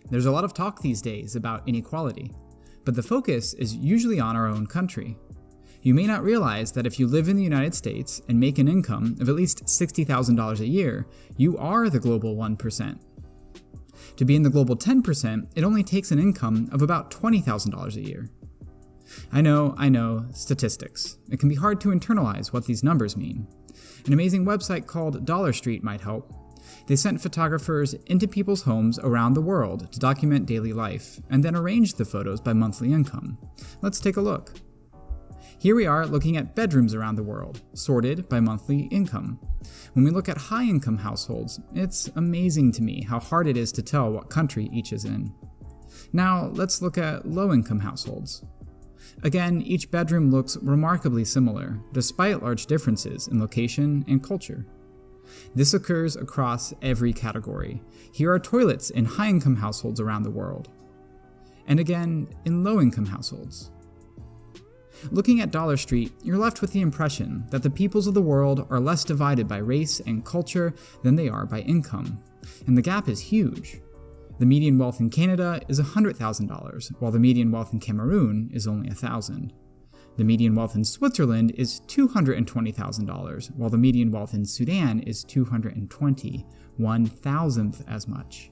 There's a lot of talk these days about inequality, but the focus is usually on our own country. You may not realize that if you live in the United States and make an income of at least $60,000 a year, you are the global 1%. To be in the global 10%, it only takes an income of about $20,000 a year. I know, statistics. It can be hard to internalize what these numbers mean. An amazing website called Dollar Street might help. They sent photographers into people's homes around the world to document daily life, and then arranged the photos by monthly income. Let's take a look. Here we are looking at bedrooms around the world, sorted by monthly income. When we look at high-income households, it's amazing to me how hard it is to tell what country each is in. Now, let's look at low-income households. Again, each bedroom looks remarkably similar, despite large differences in location and culture. This occurs across every category. Here are toilets in high-income households around the world. And again, in low-income households. Looking at Dollar Street, you're left with the impression that the peoples of the world are less divided by race and culture than they are by income, and the gap is huge. The median wealth in Canada is $100,000, while the median wealth in Cameroon is only $1,000. The median wealth in Switzerland is $220,000, while the median wealth in Sudan is $220, 1,000th as much.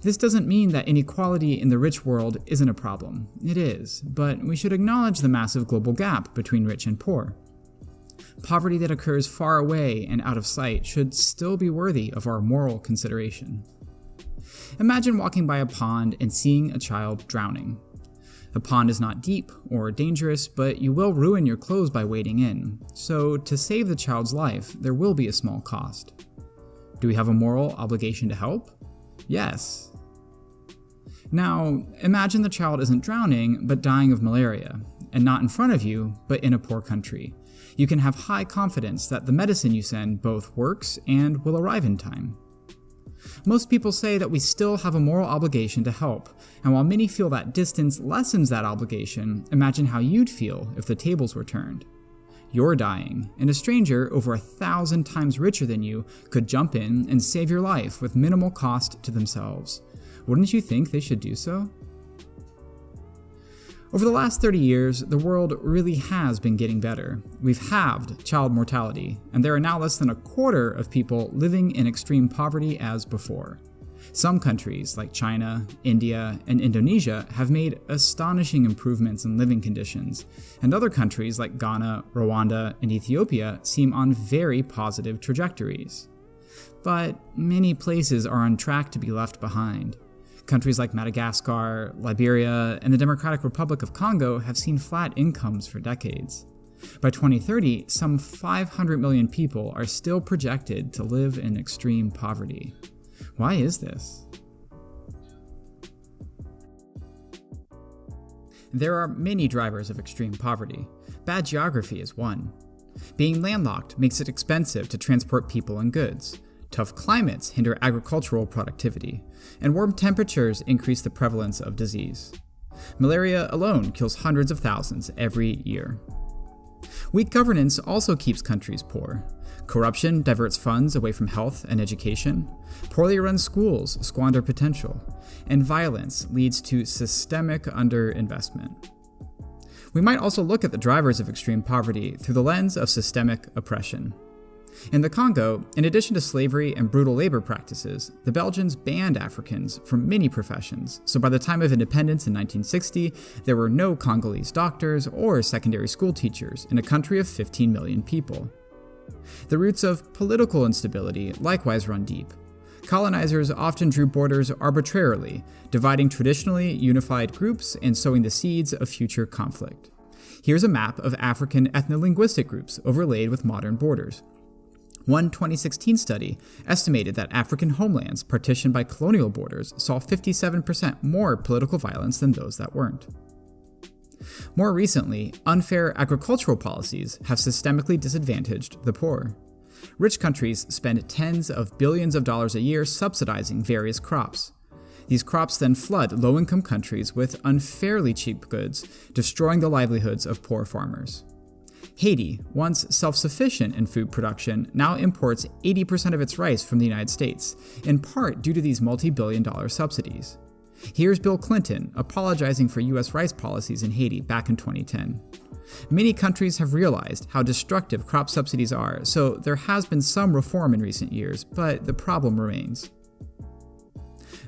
This doesn't mean that inequality in the rich world isn't a problem. It is, but we should acknowledge the massive global gap between rich and poor. Poverty that occurs far away and out of sight should still be worthy of our moral consideration. Imagine walking by a pond and seeing a child drowning. The pond is not deep or dangerous, but you will ruin your clothes by wading in, so to save the child's life, there will be a small cost. Do we have a moral obligation to help? Yes. Now, imagine the child isn't drowning, but dying of malaria, and not in front of you, but in a poor country. You can have high confidence that the medicine you send both works and will arrive in time. Most people say that we still have a moral obligation to help, and while many feel that distance lessens that obligation, imagine how you'd feel if the tables were turned. You're dying, and a stranger over 1,000 times richer than you could jump in and save your life with minimal cost to themselves. Wouldn't you think they should do so? Over the last 30 years, the world really has been getting better. We've halved child mortality, and there are now less than a quarter of people living in extreme poverty as before. Some countries, like China, India, and Indonesia, have made astonishing improvements in living conditions, and other countries like Ghana, Rwanda, and Ethiopia seem on very positive trajectories. But many places are on track to be left behind. Countries like Madagascar, Liberia, and the Democratic Republic of Congo have seen flat incomes for decades. By 2030, some 500 million people are still projected to live in extreme poverty. Why is this? There are many drivers of extreme poverty. Bad geography is one. Being landlocked makes it expensive to transport people and goods. Tough climates hinder agricultural productivity, and warm temperatures increase the prevalence of disease. Malaria alone kills hundreds of thousands every year. Weak governance also keeps countries poor. Corruption diverts funds away from health and education. Poorly run schools squander potential. And violence leads to systemic underinvestment. We might also look at the drivers of extreme poverty through the lens of systemic oppression. In the Congo, in addition to slavery and brutal labor practices, the Belgians banned Africans from many professions, so by the time of independence in 1960, there were no Congolese doctors or secondary school teachers in a country of 15 million people. The roots of political instability likewise run deep. Colonizers often drew borders arbitrarily, dividing traditionally unified groups and sowing the seeds of future conflict. Here's a map of African ethno-linguistic groups overlaid with modern borders. One 2016 study estimated that African homelands partitioned by colonial borders saw 57% more political violence than those that weren't. More recently, unfair agricultural policies have systemically disadvantaged the poor. Rich countries spend tens of billions of dollars a year subsidizing various crops. These crops then flood low-income countries with unfairly cheap goods, destroying the livelihoods of poor farmers. Haiti, once self-sufficient in food production, now imports 80% of its rice from the United States, in part due to these multi-billion-dollar subsidies. Here's Bill Clinton apologizing for U.S. rice policies in Haiti back in 2010. Many countries have realized how destructive crop subsidies are, so there has been some reform in recent years, but the problem remains.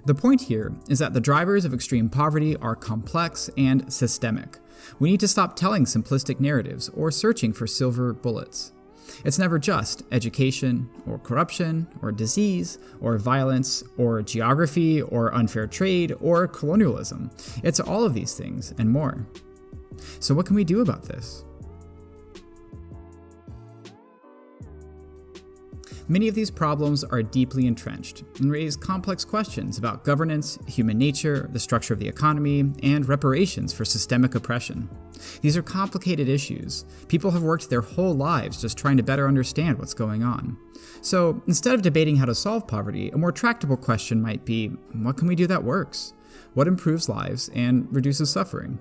The point here is that the drivers of extreme poverty are complex and systemic. We need to stop telling simplistic narratives or searching for silver bullets. It's never just education, or corruption, or disease, or violence, or geography, or unfair trade, or colonialism. It's all of these things and more. So what can we do about this? Many of these problems are deeply entrenched and raise complex questions about governance, human nature, the structure of the economy, and reparations for systemic oppression. These are complicated issues. People have worked their whole lives just trying to better understand what's going on. So instead of debating how to solve poverty, a more tractable question might be, what can we do that works? What improves lives and reduces suffering?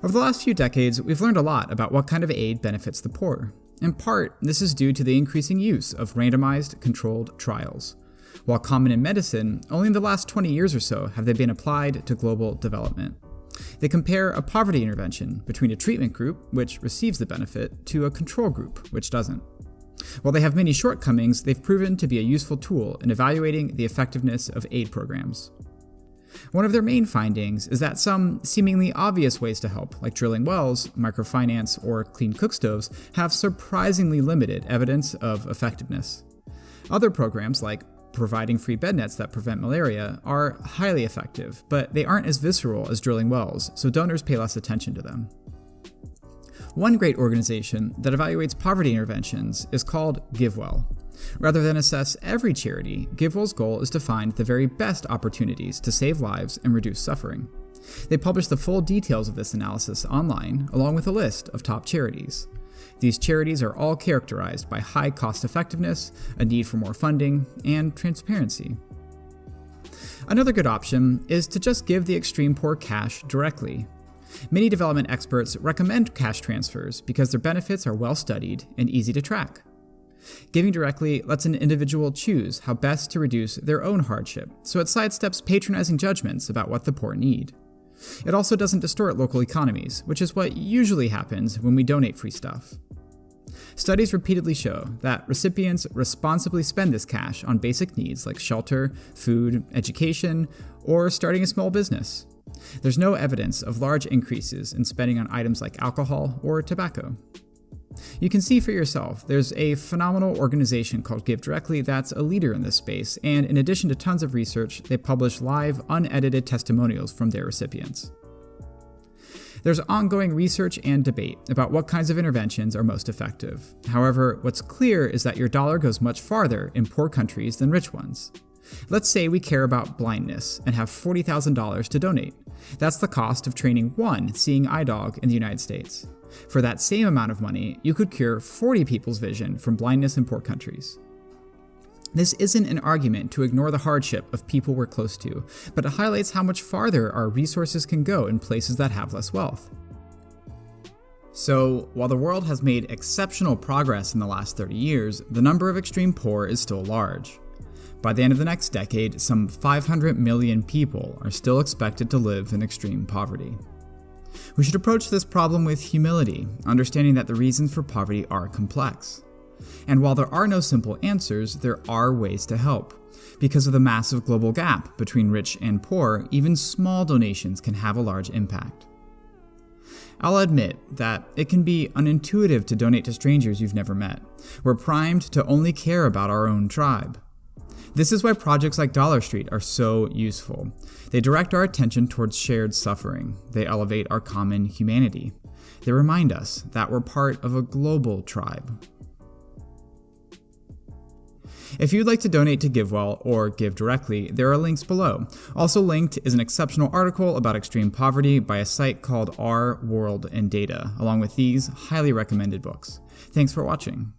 Over the last few decades, we've learned a lot about what kind of aid benefits the poor. In part, this is due to the increasing use of randomized, controlled trials. While common in medicine, only in the last 20 years or so have they been applied to global development. They compare a poverty intervention between a treatment group, which receives the benefit, to a control group, which doesn't. While they have many shortcomings, they've proven to be a useful tool in evaluating the effectiveness of aid programs. One of their main findings is that some seemingly obvious ways to help, like drilling wells, microfinance, or clean cook stoves, have surprisingly limited evidence of effectiveness. Other programs, like providing free bed nets that prevent malaria, are highly effective, but they aren't as visceral as drilling wells, so donors pay less attention to them. One great organization that evaluates poverty interventions is called GiveWell. Rather than assess every charity, GiveWell's goal is to find the very best opportunities to save lives and reduce suffering. They publish the full details of this analysis online, along with a list of top charities. These charities are all characterized by high cost effectiveness, a need for more funding, and transparency. Another good option is to just give the extreme poor cash directly. Many development experts recommend cash transfers because their benefits are well studied and easy to track. Giving directly lets an individual choose how best to reduce their own hardship, so it sidesteps patronizing judgments about what the poor need. It also doesn't distort local economies, which is what usually happens when we donate free stuff. Studies repeatedly show that recipients responsibly spend this cash on basic needs like shelter, food, education, or starting a small business. There's no evidence of large increases in spending on items like alcohol or tobacco. You can see for yourself, there's a phenomenal organization called Give Directly that's a leader in this space, and in addition to tons of research, they publish live, unedited testimonials from their recipients. There's ongoing research and debate about what kinds of interventions are most effective. However, what's clear is that your dollar goes much farther in poor countries than rich ones. Let's say we care about blindness and have $40,000 to donate. That's the cost of training one seeing eye dog in the United States. For that same amount of money, you could cure 40 people's vision from blindness in poor countries. This isn't an argument to ignore the hardship of people we're close to, but it highlights how much farther our resources can go in places that have less wealth. So, while the world has made exceptional progress in the last 30 years, the number of extreme poor is still large. By the end of the next decade, some 500 million people are still expected to live in extreme poverty. We should approach this problem with humility, understanding that the reasons for poverty are complex. And while there are no simple answers, there are ways to help. Because of the massive global gap between rich and poor, even small donations can have a large impact. I'll admit that it can be unintuitive to donate to strangers you've never met. We're primed to only care about our own tribe. This is why projects like Dollar Street are so useful. They direct our attention towards shared suffering. They elevate our common humanity. They remind us that we're part of a global tribe. If you'd like to donate to GiveWell or Give Directly, there are links below. Also linked is an exceptional article about extreme poverty by a site called Our World and Data, along with these highly recommended books. Thanks for watching.